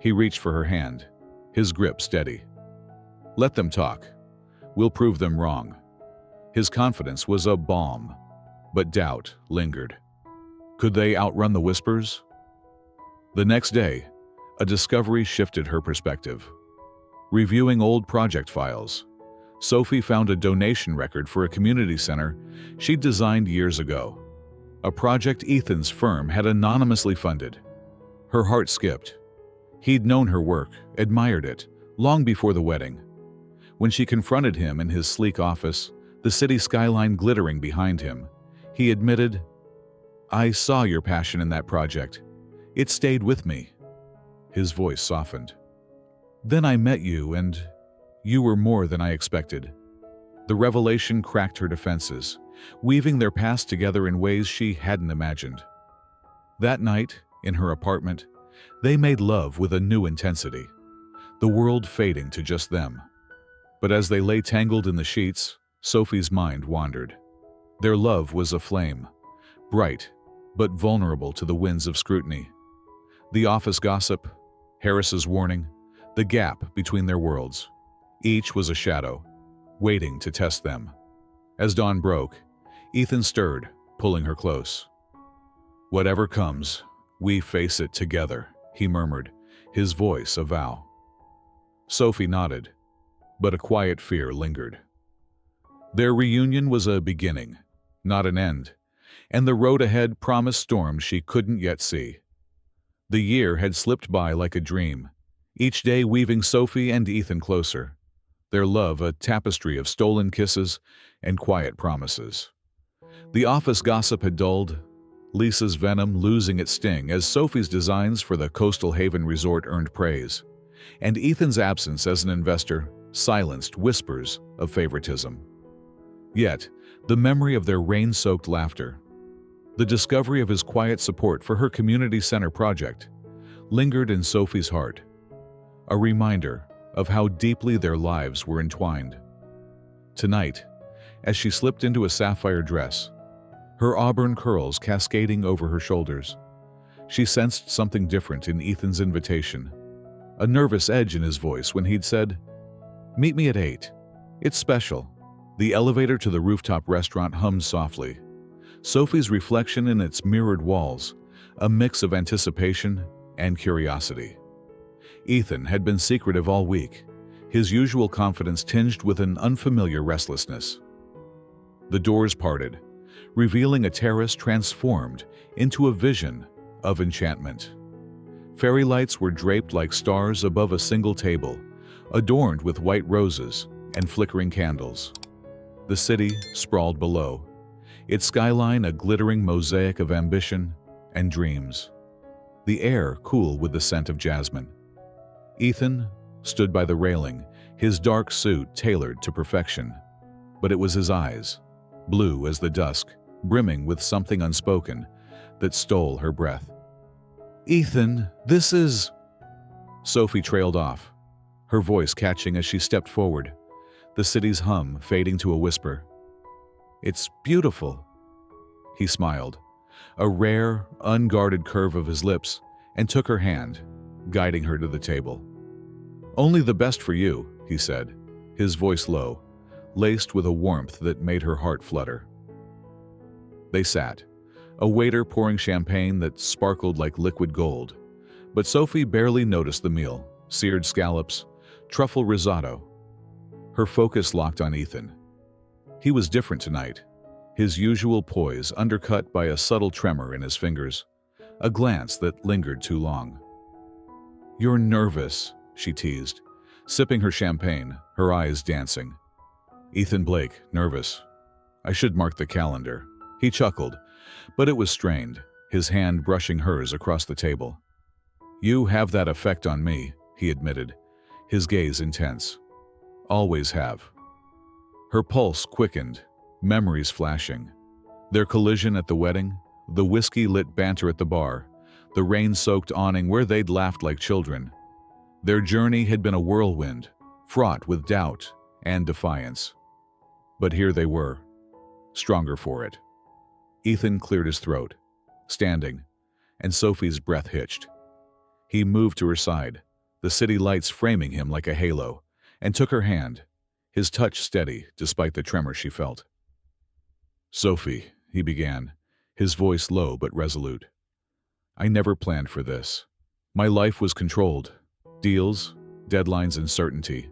He reached for her hand, his grip steady. "Let them talk. We'll prove them wrong." His confidence was a balm, but doubt lingered. Could they outrun the whispers? The next day, a discovery shifted her perspective. Reviewing old project files, Sophie found a donation record for a community center she'd designed years ago, a project Ethan's firm had anonymously funded. Her heart skipped. He'd known her work, admired it, long before the wedding. When she confronted him in his sleek office, the city skyline glittering behind him, he admitted, "I saw your passion in that project. It stayed with me." His voice softened. "Then I met you, and you were more than I expected." The revelation cracked her defenses, weaving their past together in ways she hadn't imagined. That night, in her apartment, they made love with a new intensity, the world fading to just them. But as they lay tangled in the sheets, Sophie's mind wandered. Their love was a flame, bright but vulnerable to the winds of scrutiny. The office gossip, Harris's warning, the gap between their worlds. Each was a shadow, waiting to test them. As dawn broke, Ethan stirred, pulling her close. "Whatever comes, we face it together," he murmured, his voice a vow. Sophie nodded, but a quiet fear lingered. Their reunion was a beginning, not an end, and the road ahead promised storms she couldn't yet see. The year had slipped by like a dream, each day weaving Sophie and Ethan closer, their love a tapestry of stolen kisses and quiet promises. The office gossip had dulled, Lisa's venom losing its sting as Sophie's designs for the coastal haven resort earned praise, and Ethan's absence as an investor silenced whispers of favoritism. Yet, the memory of their rain-soaked laughter, the discovery of his quiet support for her community center project, lingered in Sophie's heart, a reminder of how deeply their lives were entwined. Tonight, as she slipped into a sapphire dress, her auburn curls cascading over her shoulders, she sensed something different in Ethan's invitation, a nervous edge in his voice when he'd said, "Meet me at 8. It's special." The elevator to the rooftop restaurant hummed softly, Sophie's reflection in its mirrored walls, a mix of anticipation and curiosity. Ethan had been secretive all week, his usual confidence tinged with an unfamiliar restlessness. The doors parted, revealing a terrace transformed into a vision of enchantment. Fairy lights were draped like stars above a single table, adorned with white roses and flickering candles. The city sprawled below, its skyline a glittering mosaic of ambition and dreams. The air cool with the scent of jasmine. Ethan stood by the railing, his dark suit tailored to perfection. But it was his eyes, blue as the dusk, brimming with something unspoken, that stole her breath. "Ethan, this is—" Sophie trailed off, her voice catching as she stepped forward, the city's hum fading to a whisper. "It's beautiful." He smiled, a rare, unguarded curve of his lips, and took her hand, guiding her to the table. "Only the best for you," he said, his voice low, laced with a warmth that made her heart flutter. They sat, a waiter pouring champagne that sparkled like liquid gold. But Sophie barely noticed the meal: seared scallops, truffle risotto. Her focus locked on Ethan. He was different tonight, his usual poise undercut by a subtle tremor in his fingers, a glance that lingered too long. "You're nervous," she teased, sipping her champagne, her eyes dancing. Ethan Blake, nervous. "I should mark the calendar." He chuckled, but it was strained, his hand brushing hers across the table. "You have that effect on me," he admitted, his gaze intense. "Always have." Her pulse quickened, memories flashing. Their collision at the wedding, the whiskey-lit banter at the bar, the rain-soaked awning where they'd laughed like children. Their journey had been a whirlwind, fraught with doubt and defiance. But here they were, stronger for it. Ethan cleared his throat, standing, and Sophie's breath hitched. He moved to her side, the city lights framing him like a halo, and took her hand, his touch steady despite the tremor she felt. "Sophie," he began, his voice low but resolute. "I never planned for this. My life was controlled. Deals, deadlines, and certainty.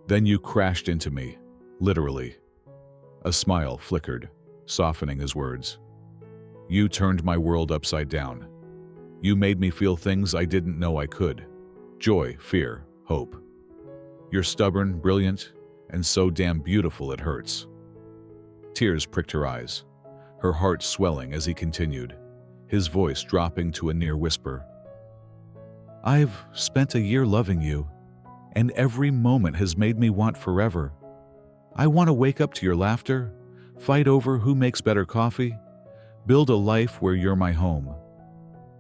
Then you crashed into me, literally." A smile flickered, softening his words. "You turned my world upside down. You made me feel things I didn't know I could. Joy, fear, hope. You're stubborn, brilliant, and so damn beautiful it hurts." Tears pricked her eyes, her heart swelling as he continued, his voice dropping to a near whisper. "I've spent a year loving you, and every moment has made me want forever. I want to wake up to your laughter, fight over who makes better coffee, build a life where you're my home."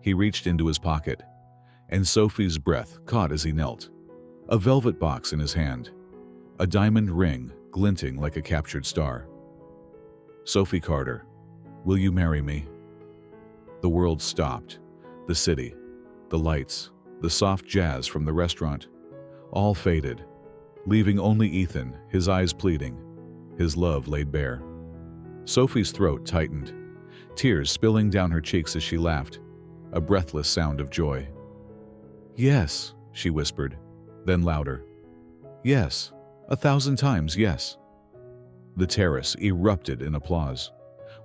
He reached into his pocket, and Sophie's breath caught as he knelt, a velvet box in his hand, a diamond ring glinting like a captured star. "Sophie Carter, will you marry me?" The world stopped, the city, the lights, the soft jazz from the restaurant, all faded, leaving only Ethan, his eyes pleading, his love laid bare. Sophie's throat tightened, tears spilling down her cheeks as she laughed, a breathless sound of joy. "Yes," she whispered, then louder. "Yes, 1,000 times yes." The terrace erupted in applause,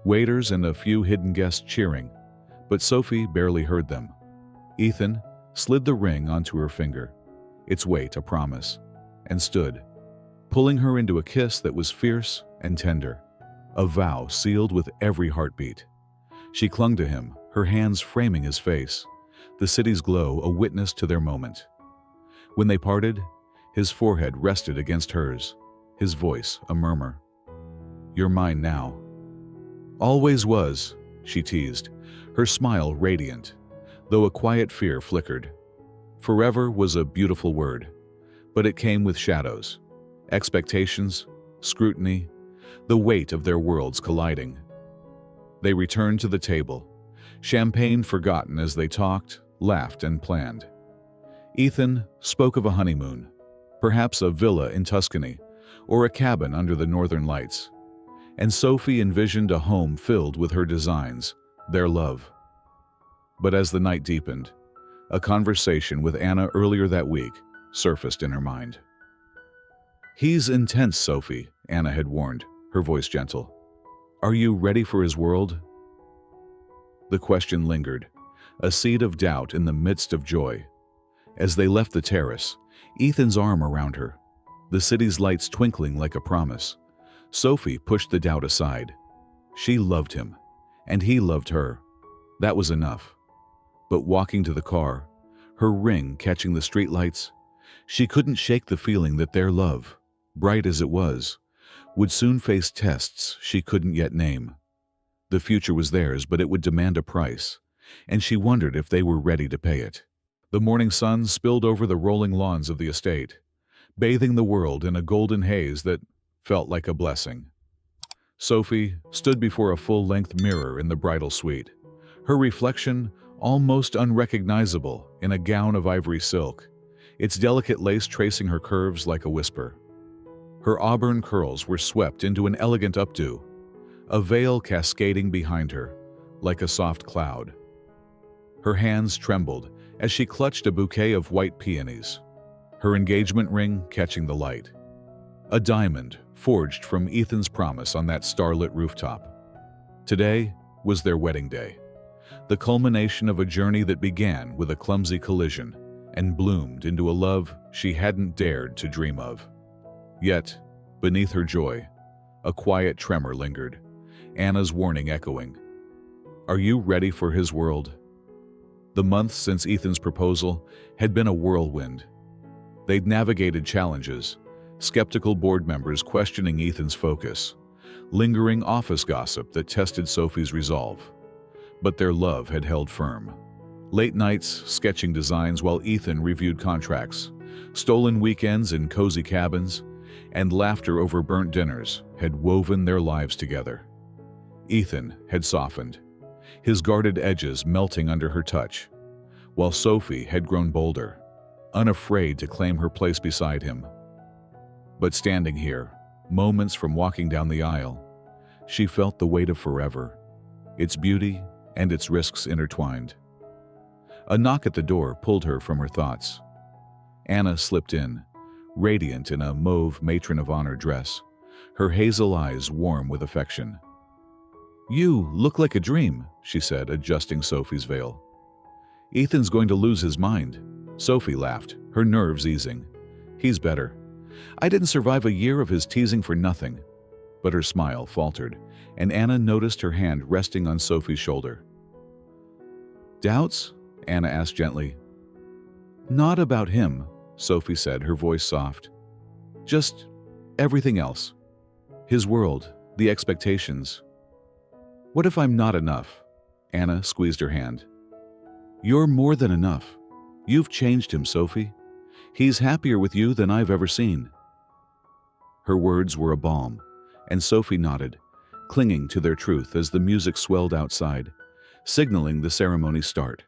waiters and a few hidden guests cheering, but Sophie barely heard them. Ethan slid the ring onto her finger, its weight a promise, and stood, pulling her into a kiss that was fierce and tender, a vow sealed with every heartbeat. She clung to him, her hands framing his face, the city's glow a witness to their moment. When they parted, his forehead rested against hers, his voice a murmur. "You're mine now." "Always was," she teased, her smile radiant, though a quiet fear flickered. Forever was a beautiful word, but it came with shadows, expectations, scrutiny, the weight of their worlds colliding. They returned to the table, champagne forgotten as they talked, laughed, and planned. Ethan spoke of a honeymoon, perhaps a villa in Tuscany, or a cabin under the northern lights. And Sophie envisioned a home filled with her designs, their love. But as the night deepened, a conversation with Anna earlier that week surfaced in her mind. "He's intense, Sophie," Anna had warned, her voice gentle. "Are you ready for his world?" The question lingered, a seed of doubt in the midst of joy. As they left the terrace, Ethan's arm around her, the city's lights twinkling like a promise, Sophie pushed the doubt aside. She loved him, and he loved her. That was enough. But walking to the car, her ring catching the streetlights, she couldn't shake the feeling that their love, bright as it was, would soon face tests she couldn't yet name. The future was theirs, but it would demand a price, and she wondered if they were ready to pay it. The morning sun spilled over the rolling lawns of the estate, bathing the world in a golden haze that felt like a blessing. Sophie stood before a full-length mirror in the bridal suite, her reflection almost unrecognizable in a gown of ivory silk, its delicate lace tracing her curves like a whisper. Her auburn curls were swept into an elegant updo, a veil cascading behind her like a soft cloud. Her hands trembled as she clutched a bouquet of white peonies, her engagement ring catching the light. A diamond forged from Ethan's promise on that starlit rooftop. Today was their wedding day, the culmination of a journey that began with a clumsy collision and bloomed into a love she hadn't dared to dream of. Yet, beneath her joy, a quiet tremor lingered, Anna's warning echoing. Are you ready for his world? The months since Ethan's proposal had been a whirlwind. They'd navigated challenges, skeptical board members questioning Ethan's focus, lingering office gossip that tested Sophie's resolve. But their love had held firm. Late nights sketching designs while Ethan reviewed contracts, stolen weekends in cozy cabins, and laughter over burnt dinners had woven their lives together. Ethan had softened, his guarded edges melting under her touch, while Sophie had grown bolder, unafraid to claim her place beside him. But standing here, moments from walking down the aisle, she felt the weight of forever, its beauty and its risks intertwined. A knock at the door pulled her from her thoughts. Anna slipped in, radiant in a mauve matron of honor dress, her hazel eyes warm with affection. "You look like a dream," she said, adjusting Sophie's veil. "Ethan's going to lose his mind." Sophie laughed, her nerves easing. "He's better. I didn't survive a year of his teasing for nothing." But her smile faltered, and Anna noticed her hand resting on Sophie's shoulder. "Doubts?" Anna asked gently. "Not about him," Sophie said, her voice soft. "Just everything else. His world, the expectations." "What if I'm not enough?" Anna squeezed her hand. "You're more than enough. You've changed him, Sophie. He's happier with you than I've ever seen." Her words were a balm, and Sophie nodded, clinging to their truth as the music swelled outside, signaling the ceremony's start.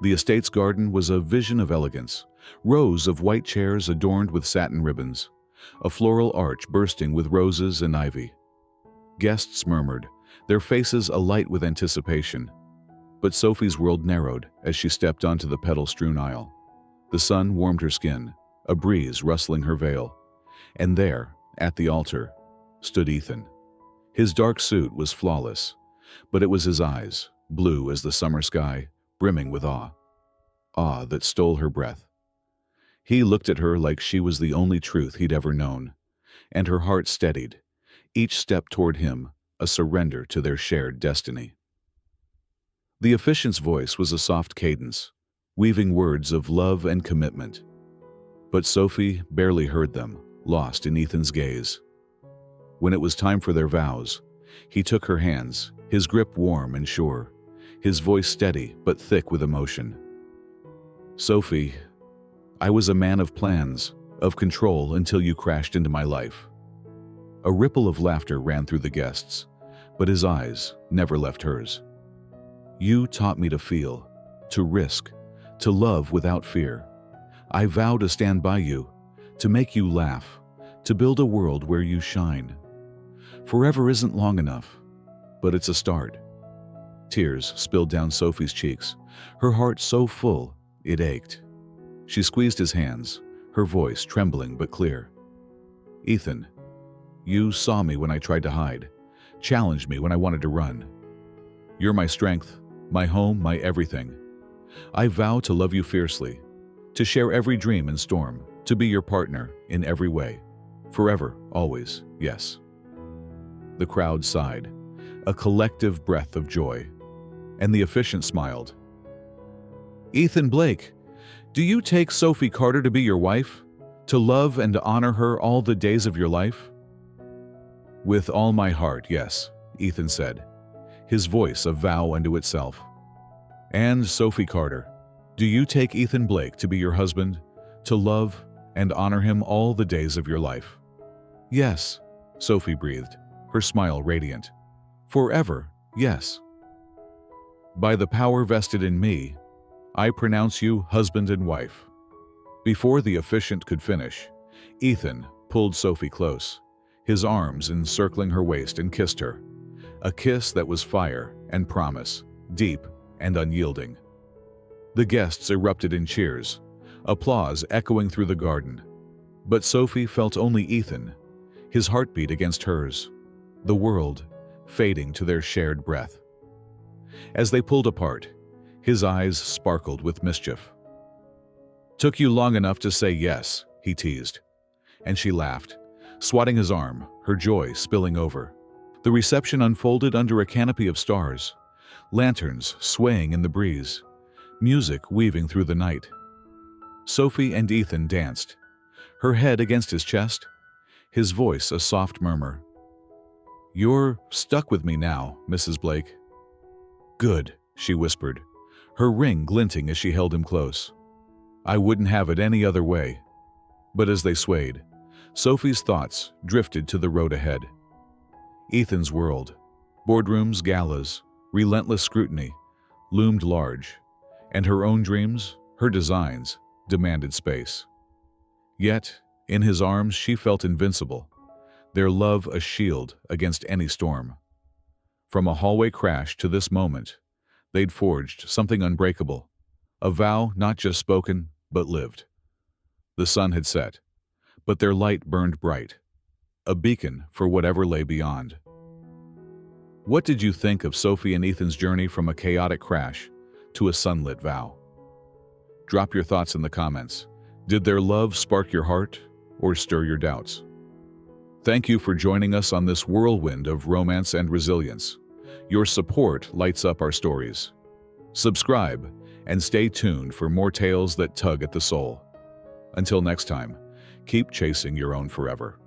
The estate's garden was a vision of elegance, rows of white chairs adorned with satin ribbons, a floral arch bursting with roses and ivy. Guests murmured, their faces alight with anticipation. But Sophie's world narrowed as she stepped onto the petal-strewn aisle. The sun warmed her skin, a breeze rustling her veil. And there, at the altar, stood Ethan. His dark suit was flawless, but it was his eyes, blue as the summer sky, brimming with awe. Awe that stole her breath. He looked at her like she was the only truth he'd ever known, and her heart steadied, each step toward him a surrender to their shared destiny. The officiant's voice was a soft cadence, weaving words of love and commitment. But Sophie barely heard them, lost in Ethan's gaze. When it was time for their vows, he took her hands, his grip warm and sure, his voice steady but thick with emotion. "Sophie, I was a man of plans, of control until you crashed into my life." A ripple of laughter ran through the guests, but his eyes never left hers. "You taught me to feel, to risk, to love without fear. I vow to stand by you, to make you laugh, to build a world where you shine. Forever isn't long enough, but it's a start." Tears spilled down Sophie's cheeks, her heart so full it ached. She squeezed his hands, her voice trembling but clear. Ethan, you saw me when I tried to hide, challenged me when I wanted to run. You're my strength, my home, my everything. I vow to love you fiercely, to share every dream and storm, to be your partner in every way. Forever, always, yes. The crowd sighed, a collective breath of joy, and the officiant smiled. Ethan Blake, do you take Sophie Carter to be your wife? To love and to honor her all the days of your life? With all my heart, yes, Ethan said, his voice a vow unto itself. And Sophie Carter, do you take Ethan Blake to be your husband, to love and honor him all the days of your life? Yes, Sophie breathed, her smile radiant. Forever, yes. By the power vested in me, I pronounce you husband and wife. Before the officiant could finish, Ethan pulled Sophie close, his arms encircling her waist, and kissed her. A kiss that was fire and promise, deep and unyielding. The guests erupted in cheers, applause echoing through the garden. But Sophie felt only Ethan, his heartbeat against hers, the world fading to their shared breath. As they pulled apart, his eyes sparkled with mischief. Took you long enough to say yes, he teased. And she laughed, swatting his arm, her joy spilling over. The reception unfolded under a canopy of stars, lanterns swaying in the breeze, music weaving through the night. Sophie and Ethan danced, her head against his chest, his voice a soft murmur. You're stuck with me now, Mrs. Blake. Good, she whispered, her ring glinting as she held him close. I wouldn't have it any other way. But as they swayed, Sophie's thoughts drifted to the road ahead. Ethan's world, boardrooms, galas, relentless scrutiny, loomed large, and her own dreams, her designs, demanded space. Yet, in his arms she felt invincible, their love a shield against any storm. From a hallway crash to this moment, they'd forged something unbreakable, a vow not just spoken, but lived. The sun had set, but their light burned bright, a beacon for whatever lay beyond. What did you think of Sophie and Ethan's journey from a chaotic crash to a sunlit vow? Drop your thoughts in the comments. Did their love spark your heart or stir your doubts? Thank you for joining us on this whirlwind of romance and resilience. Your support lights up our stories. Subscribe and stay tuned for more tales that tug at the soul. Until next time, keep chasing your own forever.